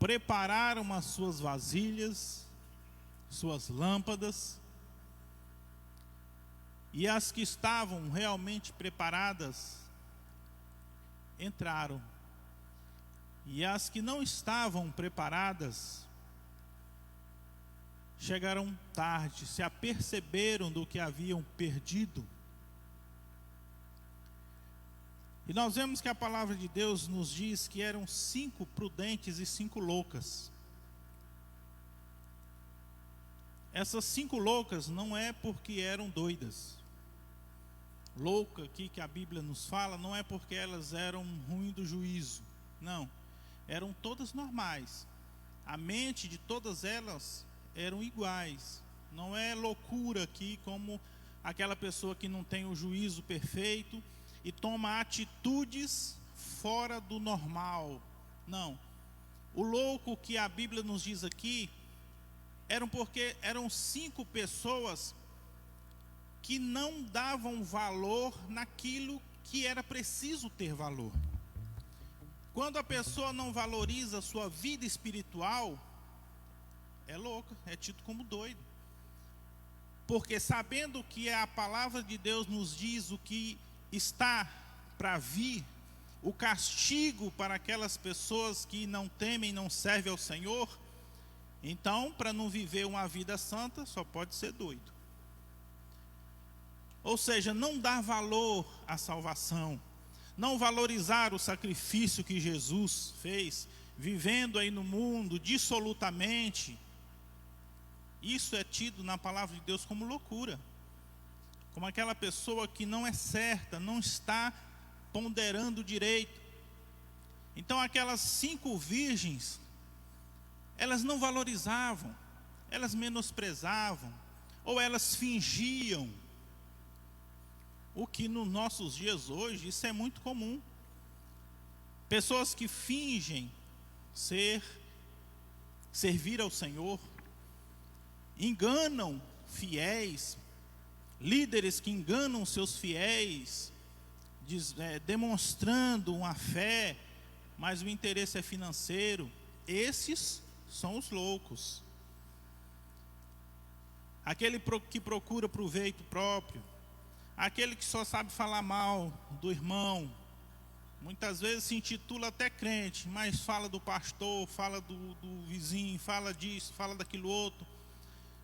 prepararam as suas vasilhas, suas lâmpadas, e as que estavam realmente preparadas entraram, e as que não estavam preparadas chegaram tarde, se aperceberam do que haviam perdido. E nós vemos que a palavra de Deus nos diz que eram 5 prudentes e 5 loucas. Essas 5 loucas não é porque eram doidas. Louca aqui que a Bíblia nos fala não é porque elas eram ruins do juízo. Não, eram todas normais. A mente de todas elas eram iguais. Não é loucura aqui como aquela pessoa que não tem o juízo perfeito e toma atitudes fora do normal. Não. O louco que a Bíblia nos diz aqui eram 5 pessoas que não davam valor naquilo que era preciso ter valor. Quando a pessoa não valoriza a sua vida espiritual, é louca, é tido como doido. Porque sabendo que a palavra de Deus nos diz o que está para vir, o castigo para aquelas pessoas que não temem, não servem ao Senhor, então, para não viver uma vida santa, só pode ser doido. Ou seja, não dar valor à salvação, não valorizar o sacrifício que Jesus fez, vivendo aí no mundo dissolutamente, isso é tido na palavra de Deus como loucura. Como aquela pessoa que não é certa, não está ponderando direito. Então aquelas 5 virgens, elas não valorizavam, elas menosprezavam, ou elas fingiam. O que nos nossos dias hoje, isso é muito comum. Pessoas que fingem servir ao Senhor, enganam fiéis, líderes que enganam seus fiéis, demonstrando uma fé, mas o interesse é financeiro. Esses são os loucos. Aquele que procura proveito próprio, aquele que só sabe falar mal do irmão, muitas vezes se intitula até crente, mas fala do pastor, fala do vizinho, fala disso, fala daquilo outro.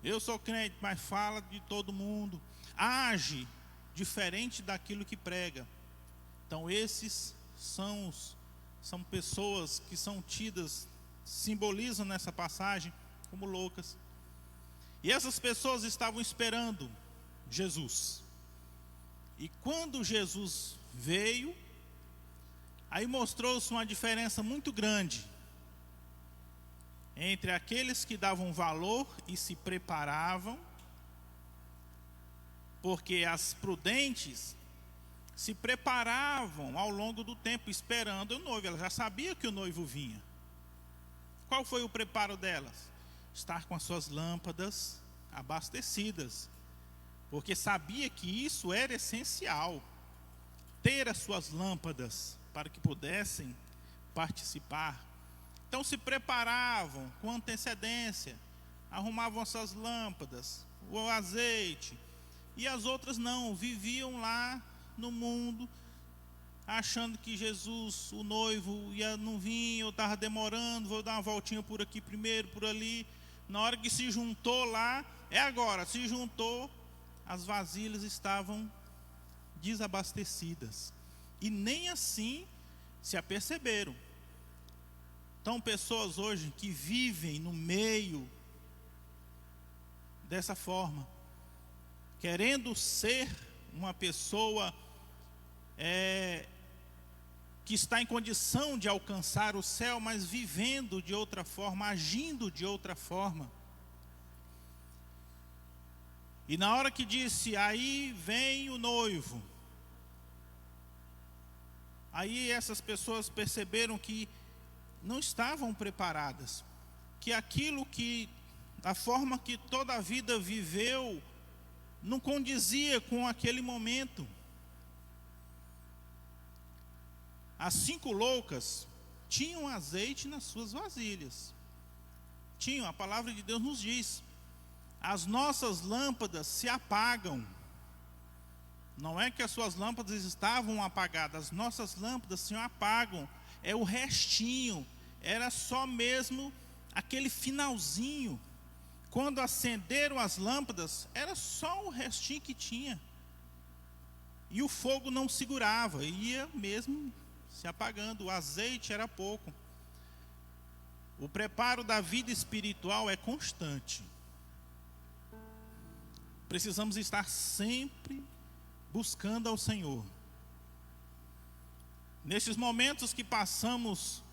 Eu sou crente, mas fala de todo mundo, age diferente daquilo que prega. Então esses são pessoas que são tidas, simbolizam nessa passagem como loucas. E essas pessoas estavam esperando Jesus. E quando Jesus veio, aí mostrou-se uma diferença muito grande entre aqueles que davam valor e se preparavam, porque as prudentes se preparavam ao longo do tempo esperando o noivo. Elas já sabiam que o noivo vinha. Qual foi o preparo delas? Estar com as suas lâmpadas abastecidas, porque sabia que isso era essencial, ter as suas lâmpadas para que pudessem participar. Então se preparavam com antecedência, arrumavam as suas lâmpadas, o azeite, e as outras não, viviam lá no mundo, achando que Jesus, o noivo, não vinha, ou estava demorando, vou dar uma voltinha por aqui primeiro, por ali. Na hora que se juntou lá, é agora, se juntou, as vasilhas estavam desabastecidas, e nem assim se aperceberam. Então pessoas hoje que vivem no meio dessa forma, querendo ser uma pessoa que está em condição de alcançar o céu, mas vivendo de outra forma, agindo de outra forma. E na hora que disse, aí vem o noivo, aí essas pessoas perceberam que não estavam preparadas, que aquilo que, a forma que toda a vida viveu, não condizia com aquele momento. As 5 loucas tinham azeite nas suas vasilhas. Tinham, a palavra de Deus nos diz: as nossas lâmpadas se apagam. Não é que as suas lâmpadas estavam apagadas, as nossas lâmpadas se apagam. É o restinho, era só mesmo aquele finalzinho. Quando acenderam as lâmpadas, era só o restinho que tinha. E o fogo não segurava, ia mesmo se apagando, o azeite era pouco. O preparo da vida espiritual é constante. Precisamos estar sempre buscando ao Senhor. Nesses momentos que passamos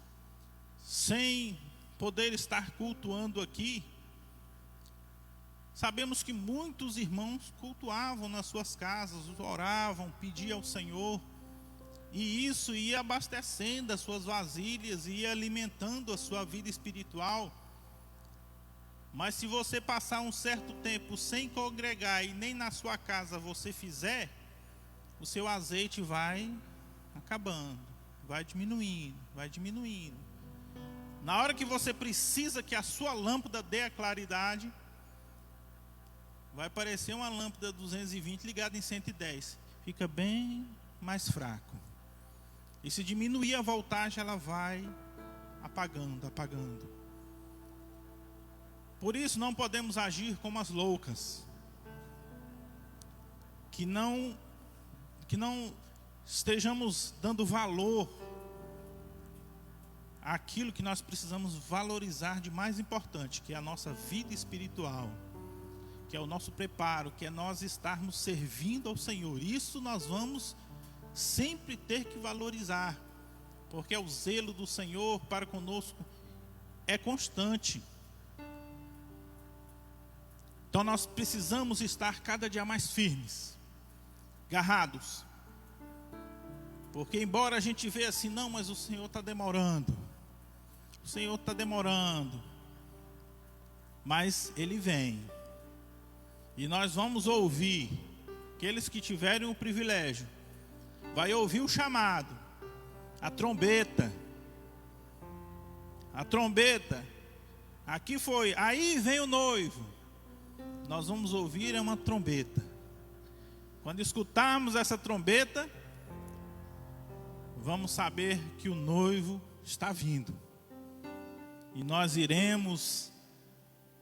sem poder estar cultuando aqui, sabemos que muitos irmãos cultuavam nas suas casas, oravam, pediam ao Senhor, e isso ia abastecendo as suas vasilhas, ia alimentando a sua vida espiritual. Mas se você passar um certo tempo sem congregar e nem na sua casa você fizer, o seu azeite vai acabando, vai diminuindo, vai diminuindo. Na hora que você precisa que a sua lâmpada dê a claridade, vai parecer uma lâmpada 220 ligada em 110. Fica bem mais fraco. E se diminuir a voltagem, ela vai apagando, apagando. Por isso não podemos agir como as loucas, que não estejamos dando valor àquilo que nós precisamos valorizar de mais importante, que é a nossa vida espiritual, que é o nosso preparo, que é nós estarmos servindo ao Senhor. Isso nós vamos sempre ter que valorizar, porque o zelo do Senhor para conosco é constante. Então nós precisamos estar cada dia mais firmes, agarrados, porque embora a gente veja assim, não, mas o Senhor está demorando, o Senhor está demorando, mas Ele vem, e nós vamos ouvir. Aqueles que tiverem o privilégio, vai ouvir o chamado, a trombeta, aqui foi, aí vem o noivo. Nós vamos ouvir uma trombeta. Quando escutarmos essa trombeta, vamos saber que o noivo está vindo, e nós iremos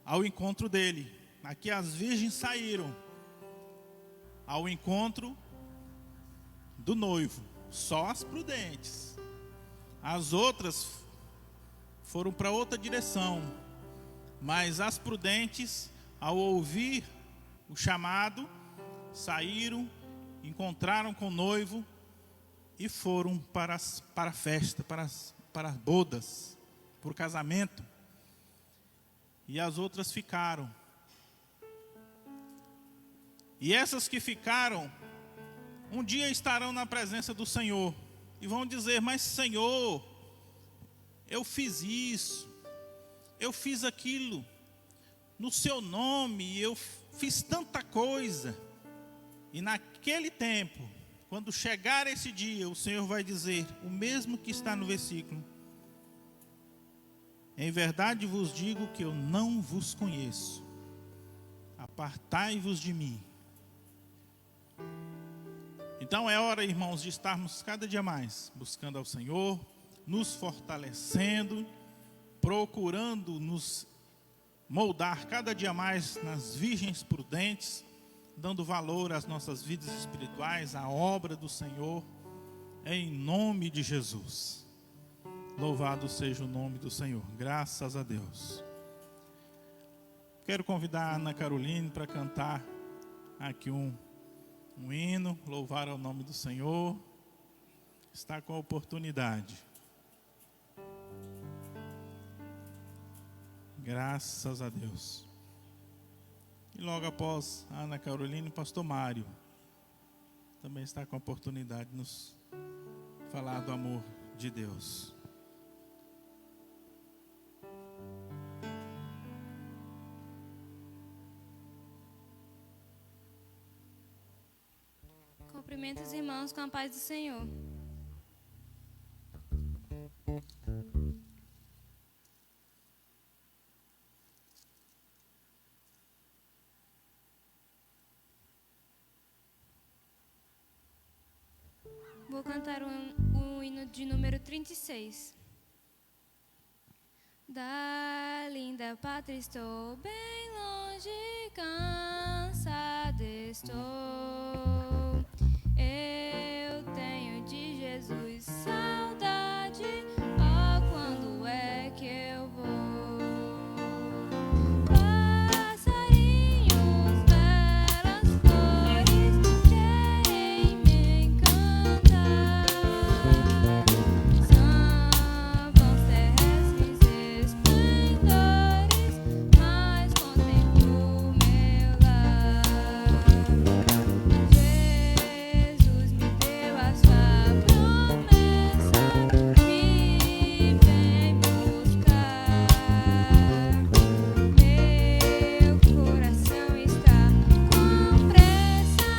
ao encontro dele. Aqui as virgens saíram ao encontro do noivo, só as prudentes. As outras foram para outra direção, mas as prudentes, ao ouvir o chamado, saíram, encontraram com o noivo e foram para a festa, para as bodas, para o casamento. E as outras ficaram. E essas que ficaram, um dia estarão na presença do Senhor e vão dizer: mas Senhor, eu fiz isso, eu fiz aquilo, no seu nome, eu fiz tanta coisa. E naquele tempo, quando chegar esse dia, o Senhor vai dizer o mesmo que está no versículo: em verdade vos digo que eu não vos conheço, apartai-vos de mim. Então é hora, irmãos, de estarmos cada dia mais buscando ao Senhor, nos fortalecendo, procurando nos moldar cada dia mais nas virgens prudentes, dando valor às nossas vidas espirituais, à obra do Senhor, em nome de Jesus. Louvado seja o nome do Senhor, graças a Deus. Quero convidar a Ana Caroline para cantar aqui um hino, louvar ao nome do Senhor. Está com a oportunidade. Graças a Deus. E logo após a Ana Caroline, o pastor Mário também está com a oportunidade de nos falar do amor de Deus. Cumprimento os irmãos com a paz do Senhor. Vou cantar o hino de número 36. Da linda pátria estou bem longe, cansada estou. Eu tenho de Jesus saudade, oh, quando é que eu vou? Passarinhos, belas flores, querem me encantar. Sambam terrestres esplendores, mas contemplo meu lar. Jesus me deu a sua promessa, me vem buscar. Meu coração está com pressa,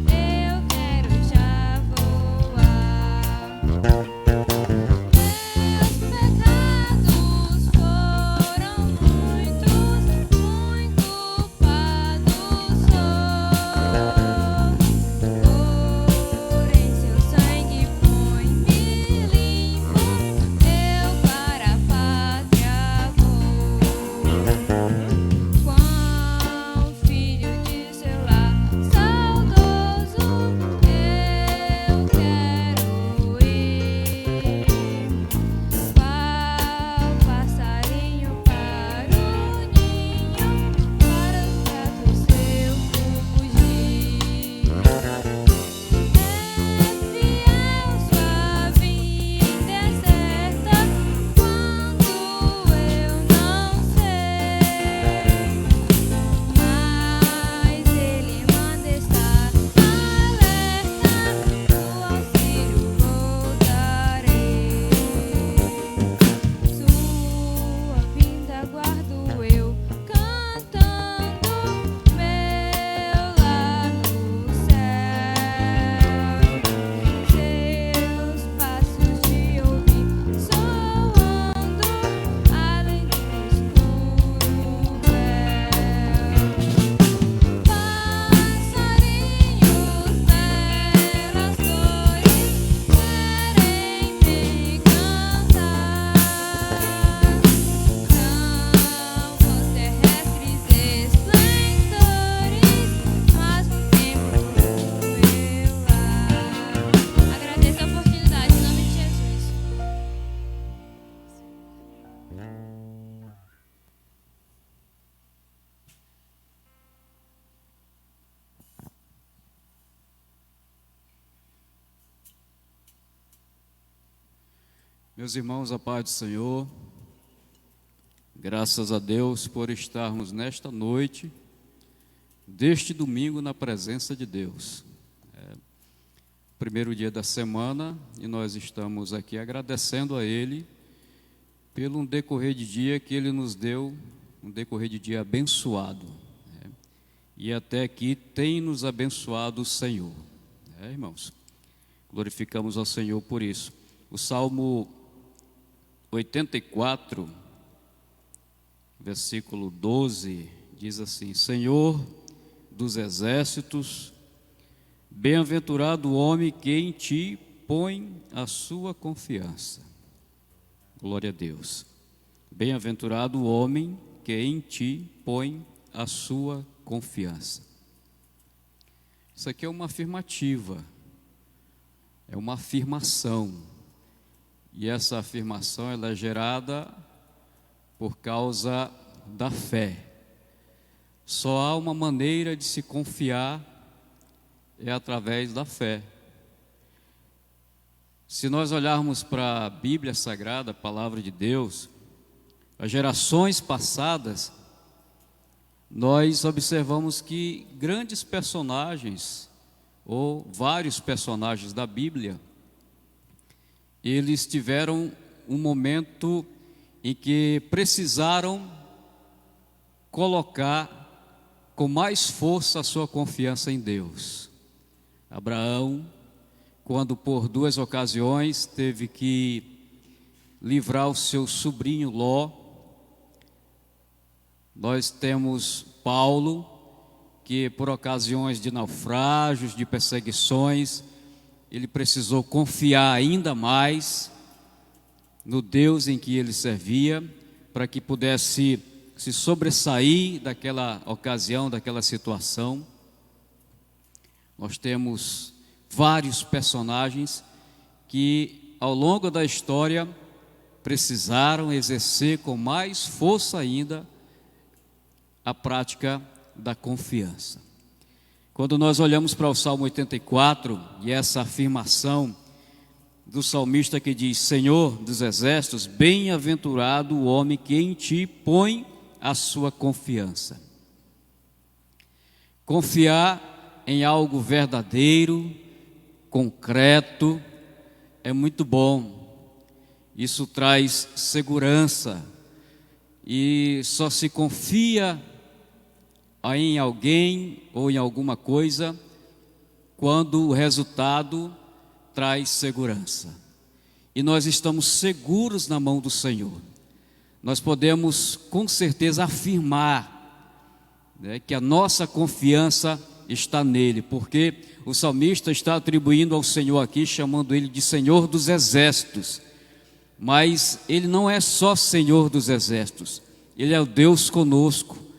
eu quero já voar. Meus pecados foram muitos, muito culpado sou. Porém seu sangue põe-me limpo, eu para a pátria vou. Quão filho de seu lar saudoso, eu quero ir. Qual passarinho para o ninho, para os braços seu fugir. É fiel sua vinda é certa, quando eu não sei. Mas ele manda estar alerta, do auxílio voltarei. Sua vinda aguardo eu, cantando meu lar no céu. Seus passos de ouvir soando, além do escuro véu. Passarinhos, belas flores, querem me cantar. Sambam terrestres esplendores, mas no tempo meu lar. Agradeço a oportunidade, em nome de Jesus. Meus irmãos, a paz do Senhor, graças a Deus por estarmos nesta noite, deste domingo, na presença de Deus. Primeiro dia da semana, e nós estamos aqui agradecendo a Ele pelo um decorrer de dia que Ele nos deu, um decorrer de dia abençoado. E até aqui tem nos abençoado o Senhor. Irmãos, glorificamos ao Senhor por isso. O Salmo 84, versículo 12, diz assim: Senhor dos exércitos, bem-aventurado o homem que em ti põe a sua confiança. Glória a Deus. Bem-aventurado o homem que em ti põe a sua confiança. Isso aqui é uma afirmativa, é uma afirmação. E essa afirmação ela é gerada por causa da fé. Só há uma maneira de se confiar, é através da fé. Se nós olharmos para a Bíblia Sagrada, a Palavra de Deus, as gerações passadas, nós observamos que grandes personagens, ou vários personagens da Bíblia, eles tiveram um momento em que precisaram colocar com mais força a sua confiança em Deus. Abraão, quando por 2 ocasiões teve que livrar o seu sobrinho Ló. Nós temos Paulo, que por ocasiões de naufrágios, de perseguições, ele precisou confiar ainda mais no Deus em que ele servia, para que pudesse se sobressair daquela ocasião, daquela situação. Nós temos vários personagens que, ao longo da história, precisaram exercer com mais força ainda a prática da confiança. Quando nós olhamos para o Salmo 84 e essa afirmação do salmista que diz: Senhor dos exércitos, bem-aventurado o homem que em ti põe a sua confiança. Confiar em algo verdadeiro, concreto, é muito bom. Isso traz segurança, e só se confia em alguém ou em alguma coisa quando o resultado traz segurança. E nós estamos seguros na mão do Senhor. Nós podemos com certeza afirmar, né, que a nossa confiança está nele, porque o salmista está atribuindo ao Senhor aqui, chamando ele de Senhor dos exércitos. Mas ele não é só Senhor dos exércitos, ele é o Deus conosco.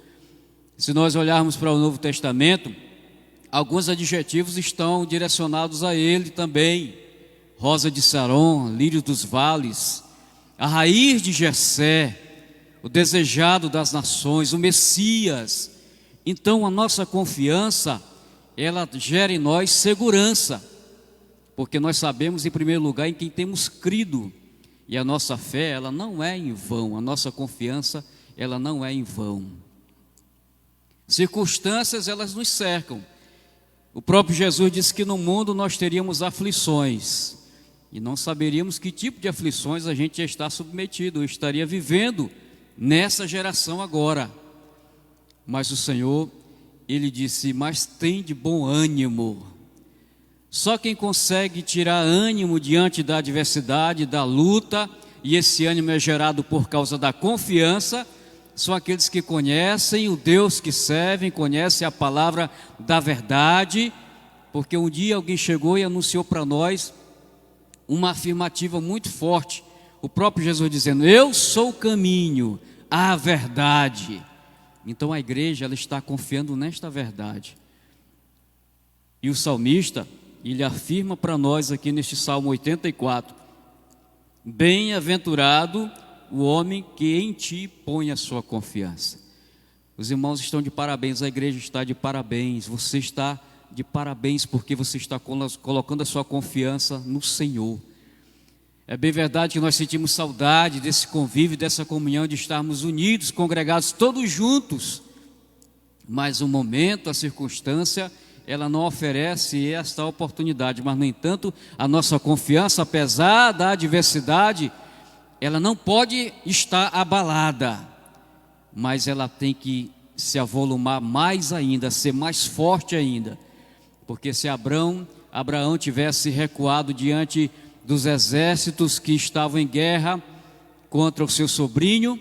Se nós olharmos para o Novo Testamento, alguns adjetivos estão direcionados a ele também: rosa de Saron, lírio dos vales, a raiz de Jessé, o desejado das nações, o Messias. Então a nossa confiança, ela gera em nós segurança, porque nós sabemos em primeiro lugar em quem temos crido, e a nossa fé, ela não é em vão, a nossa confiança, ela não é em vão. Circunstâncias, elas nos cercam. O próprio Jesus disse que no mundo nós teríamos aflições, e não saberíamos que tipo de aflições a gente ia estar submetido, estaria vivendo nessa geração agora. Mas o Senhor, ele disse: mas tem de bom ânimo. Só quem consegue tirar ânimo diante da adversidade, da luta, e esse ânimo é gerado por causa da confiança, são aqueles que conhecem o Deus que servem, conhecem a palavra da verdade, porque um dia alguém chegou e anunciou para nós uma afirmativa muito forte, o próprio Jesus dizendo: eu sou o caminho, a verdade. Então a igreja, ela está confiando nesta verdade. E o salmista, ele afirma para nós aqui neste Salmo 84: bem-aventurado o homem que em ti põe a sua confiança. Os irmãos estão de parabéns, a igreja está de parabéns, você está de parabéns, porque você está colocando a sua confiança no Senhor. É bem verdade que nós sentimos saudade desse convívio, dessa comunhão, de estarmos unidos, congregados, todos juntos, mas o momento, a circunstância, ela não oferece esta oportunidade. Mas no entanto, a nossa confiança, apesar da adversidade, ela não pode estar abalada, mas ela tem que se avolumar mais ainda, ser mais forte ainda, porque se Abraão tivesse recuado diante dos exércitos que estavam em guerra contra o seu sobrinho,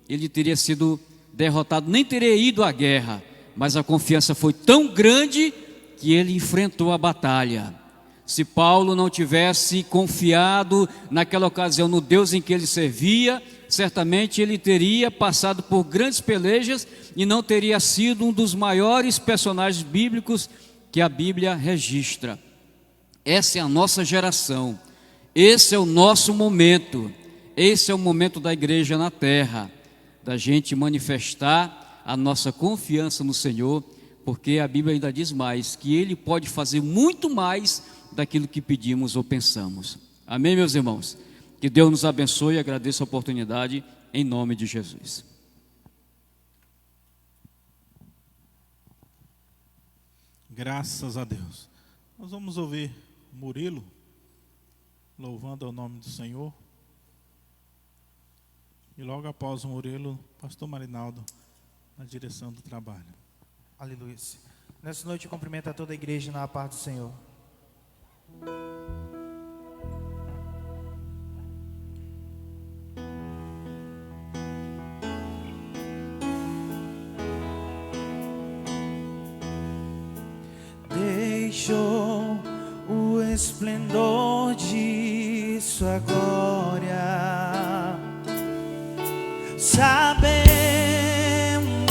ele teria sido derrotado, nem teria ido à guerra, mas a confiança foi tão grande que ele enfrentou a batalha. Se Paulo não tivesse confiado naquela ocasião no Deus em que ele servia, certamente ele teria passado por grandes pelejas e não teria sido um dos maiores personagens bíblicos que a Bíblia registra. Essa é a nossa geração, esse é o nosso momento, esse é o momento da igreja na terra, da gente manifestar a nossa confiança no Senhor, porque a Bíblia ainda diz mais, que Ele pode fazer muito mais daquilo que pedimos ou pensamos. Amém, meus irmãos? Que Deus nos abençoe e agradeço a oportunidade em nome de Jesus. Graças a Deus. Nós vamos ouvir Murilo louvando ao nome do Senhor. E logo após o Murilo, pastor Marinaldo na direção do trabalho. Aleluia. Nessa noite eu cumprimento a toda a igreja na paz do Senhor. Deixou o esplendor de sua glória, sabendo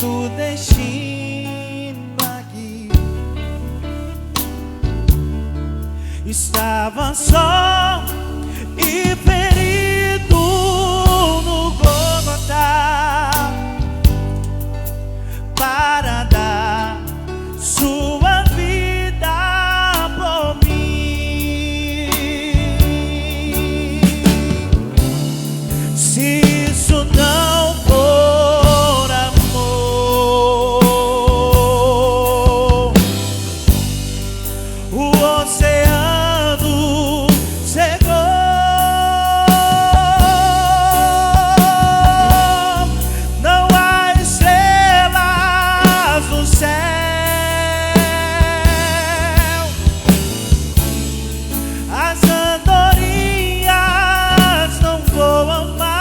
o destino aqui, estava só e ferido no Gólgota para dar sua vida por mim. Se isso não for amor, o oceano secou. Não há estrelas no céu, as andorinhas não voam mais.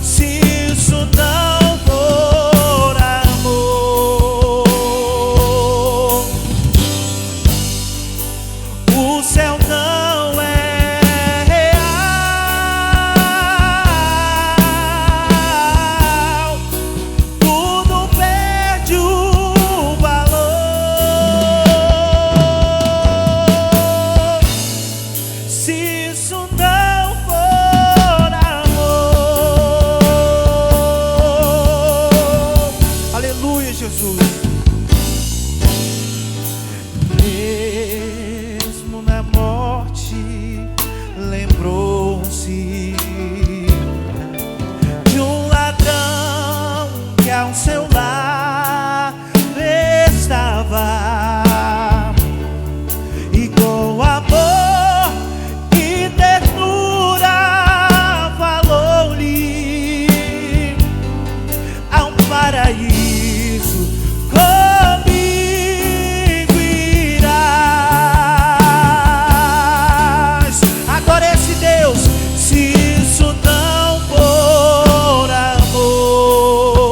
Se isso não for amor, o céu não é real, tudo perde o valor. Se isso não for amor, aleluia, Jesus. Mesmo na morte, lembrou-se de um ladrão que ao seu lado estava, e com amor e ternura falou-lhe: há um paraíso, comigo irás. Agora esse Deus, se isso não for amor,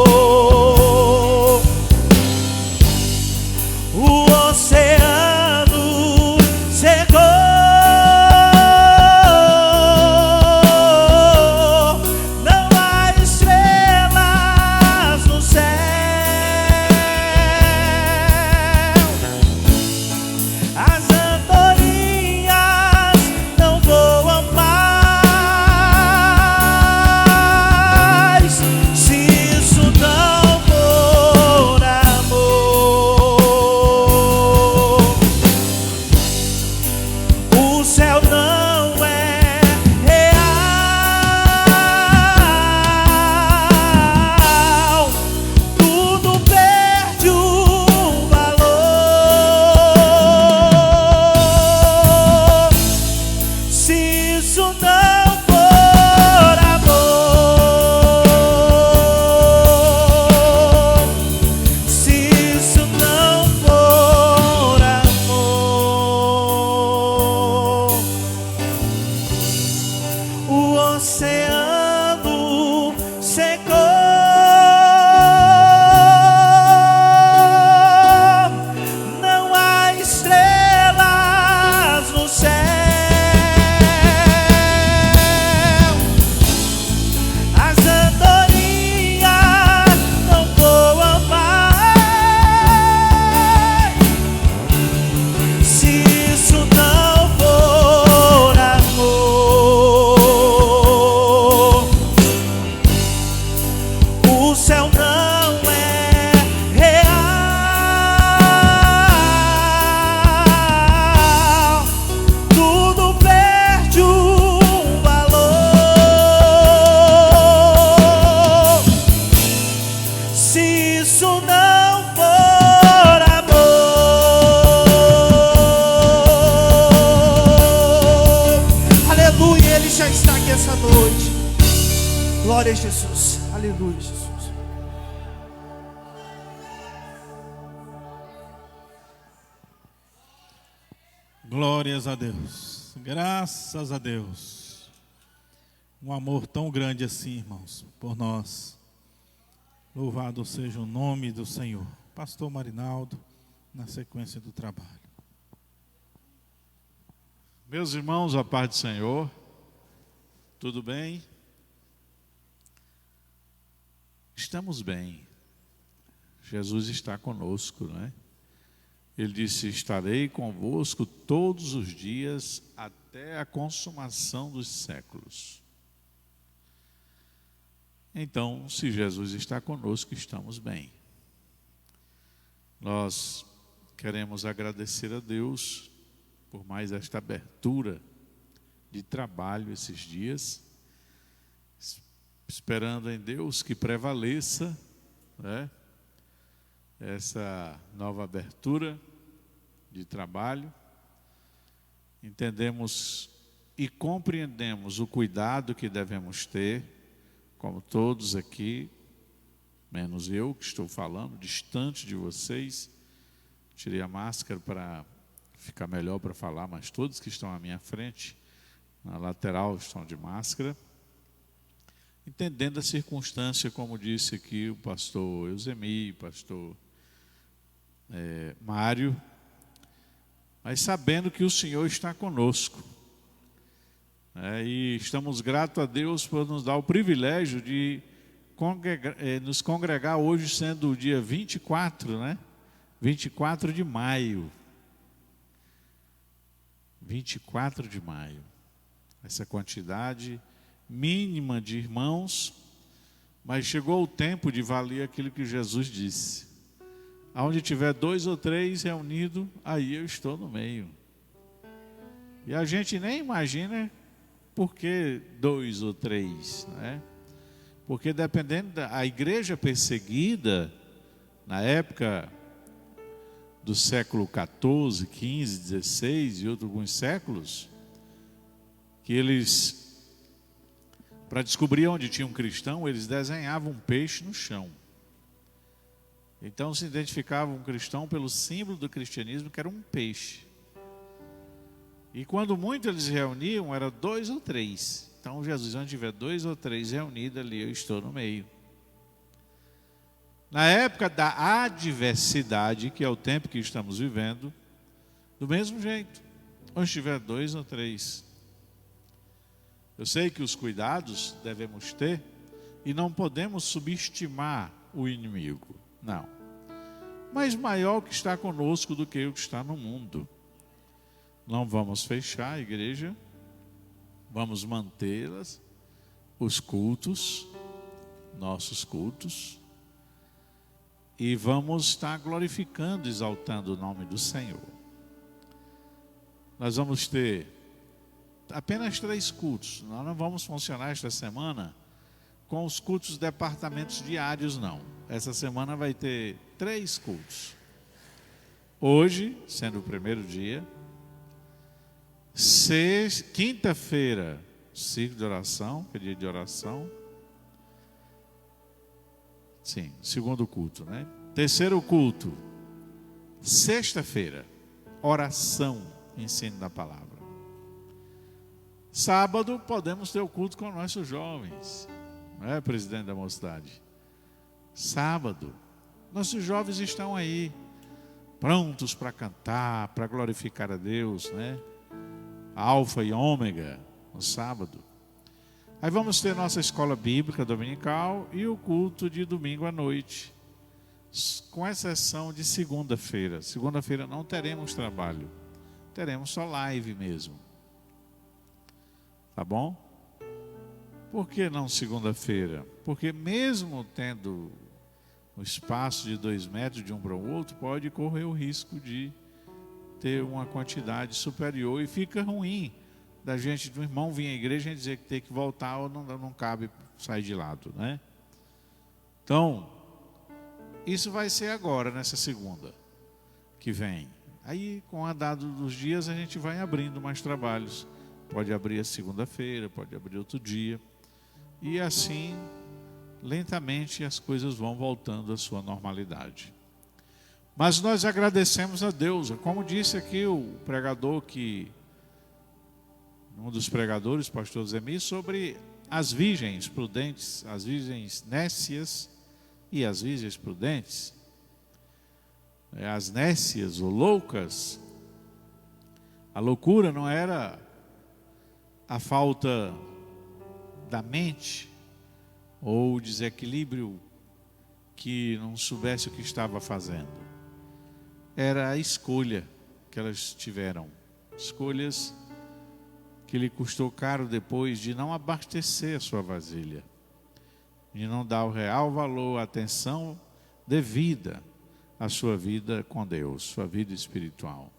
o oceano secou. Não há estrelas no céu, as andorinhas não voam mais. Se isso não for amor, o céu não é real, tudo perde o valor. Se isso não for amor, se isso não for amor, o oceano secou. Não há estrelas no céu, as andorinhas não voam mais. Se isso não for amor, o céu não é real, tudo perde o valor. Se isso não for amor, aleluia, Ele já está aqui essa noite. Glória a Jesus, aleluia, Jesus. Glórias a Deus. Graças a Deus. Um amor tão grande assim, irmãos, por nós. Louvado seja o nome do Senhor. Pastor Marinaldo, na sequência do trabalho. Meus irmãos, a paz do Senhor, tudo bem? Estamos bem. Jesus está conosco, né? Ele disse: estarei convosco todos os dias até a consumação dos séculos. Então, se Jesus está conosco, estamos bem. Nós queremos agradecer a Deus por mais esta abertura de trabalho esses dias, esperando em Deus que prevaleça, né, essa nova abertura de trabalho. Entendemos e compreendemos o cuidado que devemos ter, como todos aqui, menos eu que estou falando, distante de vocês. Tirei a máscara para ficar melhor para falar, mas todos que estão à minha frente, na lateral, estão de máscara. Entendendo a circunstância, como disse aqui o pastor Eusemi, o pastor Mário, mas sabendo que o Senhor está conosco. E estamos gratos a Deus por nos dar o privilégio de nos congregar hoje, sendo o dia 24, né? 24 de maio. 24 de maio. Essa quantidade mínima de irmãos, mas chegou o tempo de valer aquilo que Jesus disse: aonde tiver 2 ou 3 reunidos, aí eu estou no meio. E a gente nem imagina por que 2 ou 3, né? Porque dependendo da igreja perseguida, na época do século 14, 15, 16 e outros alguns séculos, que eles, para descobrir onde tinha um cristão, eles desenhavam um peixe no chão. Então se identificava um cristão pelo símbolo do cristianismo, que era um peixe. E quando muito eles reuniam, era 2 ou 3. Então Jesus, onde tiver 2 ou 3 reunidos, ali eu estou no meio. Na época da adversidade, que é o tempo que estamos vivendo, do mesmo jeito, onde tiver 2 ou 3. Eu sei que os cuidados devemos ter e não podemos subestimar o inimigo, não. Mas maior que está conosco do que o que está no mundo. Não vamos fechar a igreja, vamos mantê-las, os cultos, nossos cultos, e vamos estar glorificando, exaltando o nome do Senhor. Nós vamos ter apenas 3 cultos. Nós não vamos funcionar esta semana com os cultos departamentos diários, não. Essa semana vai ter 3 cultos. Hoje, sendo o primeiro dia, quinta-feira, ciclo de oração, que é dia de oração. Sim, segundo culto, né? Terceiro culto, sexta-feira, oração, ensino da palavra. Sábado podemos ter o culto com nossos jovens, não é, presidente da mocidade? Sábado, nossos jovens estão aí, prontos para cantar, para glorificar a Deus, né? Alfa e ômega, no sábado. Aí vamos ter nossa escola bíblica dominical e o culto de domingo à noite, com exceção de segunda-feira. Segunda-feira não teremos trabalho, teremos só live mesmo. Tá bom? Por que não segunda-feira? Porque mesmo tendo um espaço de 2 metros de um para o outro, pode correr o risco de ter uma quantidade superior e fica ruim da gente, do irmão vir à igreja e dizer que tem que voltar ou não cabe sair de lado, né? Então, isso vai ser agora, nessa segunda que vem. Aí, com o andar dos dias, a gente vai abrindo mais trabalhos. Pode abrir a segunda-feira, pode abrir outro dia. E assim, lentamente, as coisas vão voltando à sua normalidade. Mas nós agradecemos a Deus. Como disse aqui o pregador, um dos pregadores, pastor Zemi, sobre as virgens prudentes, as virgens nécias e as virgens prudentes. as nécias ou loucas, a loucura não era a falta da mente ou o desequilíbrio que não soubesse o que estava fazendo. Era a escolha que elas tiveram. Escolhas que lhe custou caro depois de não abastecer a sua vasilha, de não dar o real valor, a atenção devida à sua vida com Deus, sua vida espiritual.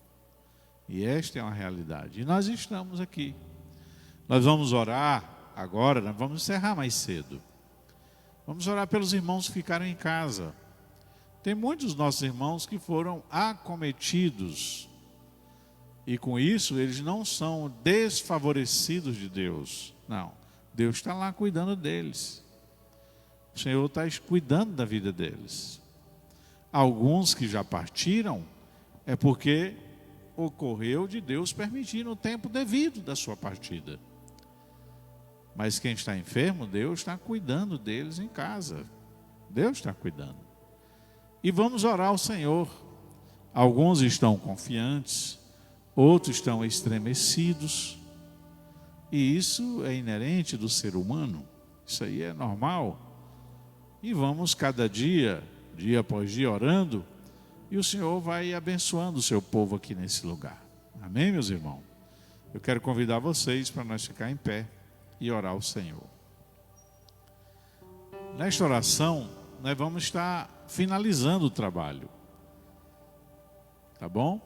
E esta é uma realidade. E nós estamos aqui. Nós vamos orar agora, nós vamos encerrar mais cedo. Vamos orar pelos irmãos que ficaram em casa. Tem muitos dos nossos irmãos que foram acometidos. E com isso eles não são desfavorecidos de Deus. Não, Deus está lá cuidando deles. O Senhor está cuidando da vida deles. Alguns que já partiram é porque ocorreu de Deus permitir no tempo devido da sua partida. Mas quem está enfermo, Deus está cuidando deles em casa. Deus está cuidando. E vamos orar ao Senhor. Alguns estão confiantes, outros estão estremecidos. E isso é inerente do ser humano. Isso aí é normal. E vamos cada dia, dia após dia, orando. E o Senhor vai abençoando o seu povo aqui nesse lugar. Amém, meus irmãos? Eu quero convidar vocês para nós ficar em pé e orar ao Senhor. Nesta oração, nós vamos estar finalizando o trabalho. Tá bom?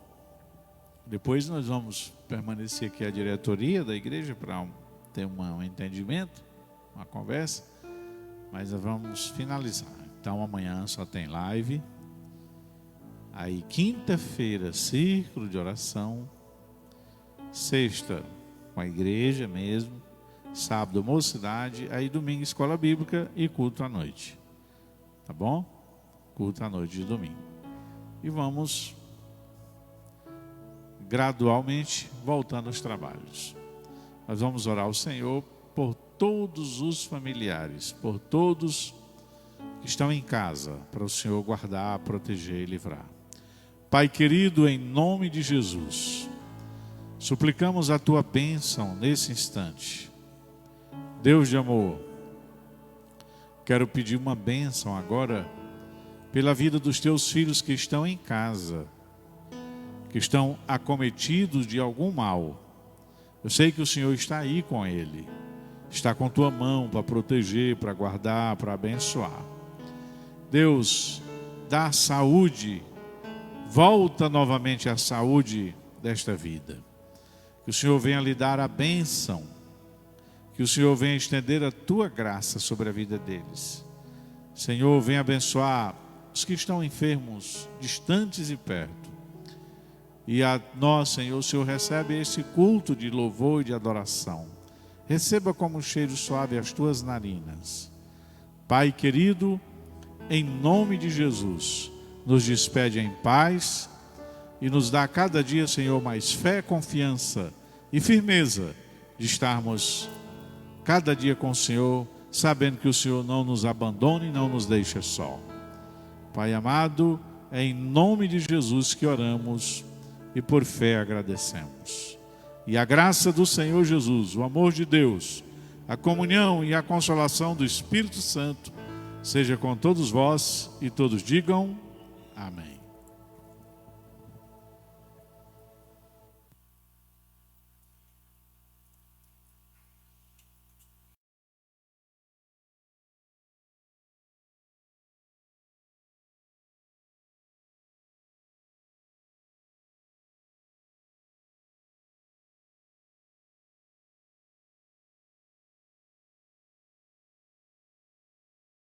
Depois nós vamos permanecer aqui a diretoria da igreja para ter um entendimento, uma conversa. Mas nós vamos finalizar. Então amanhã só tem live. Aí quinta-feira, círculo de oração. Sexta, com a igreja mesmo. Sábado, mocidade. Aí domingo, escola bíblica e culto à noite. Tá bom? Culto à noite de domingo. E vamos gradualmente voltando aos trabalhos. Nós vamos orar ao Senhor por todos os familiares, por todos que estão em casa, para o Senhor guardar, proteger e livrar. Pai querido, em nome de Jesus, suplicamos a Tua bênção nesse instante. Deus de amor, quero pedir uma bênção agora pela vida dos Teus filhos que estão em casa, que estão acometidos de algum mal. Eu sei que o Senhor está aí com ele, está com Tua mão para proteger, para guardar, para abençoar. Deus, dá saúde, volta novamente a saúde desta vida. Que o Senhor venha lhe dar a bênção, que o Senhor venha estender a Tua graça sobre a vida deles. Senhor, venha abençoar os que estão enfermos, distantes e perto. E a nós, Senhor, o Senhor recebe esse culto de louvor e de adoração. Receba como um cheiro suave as Tuas narinas. Pai querido, em nome de Jesus, nos despede em paz e nos dá cada dia, Senhor, mais fé, confiança e firmeza de estarmos cada dia com o Senhor, sabendo que o Senhor não nos abandona e não nos deixa só. Pai amado, é em nome de Jesus que oramos e por fé agradecemos. E a graça do Senhor Jesus, o amor de Deus, a comunhão e a consolação do Espírito Santo seja com todos vós e todos digam amém.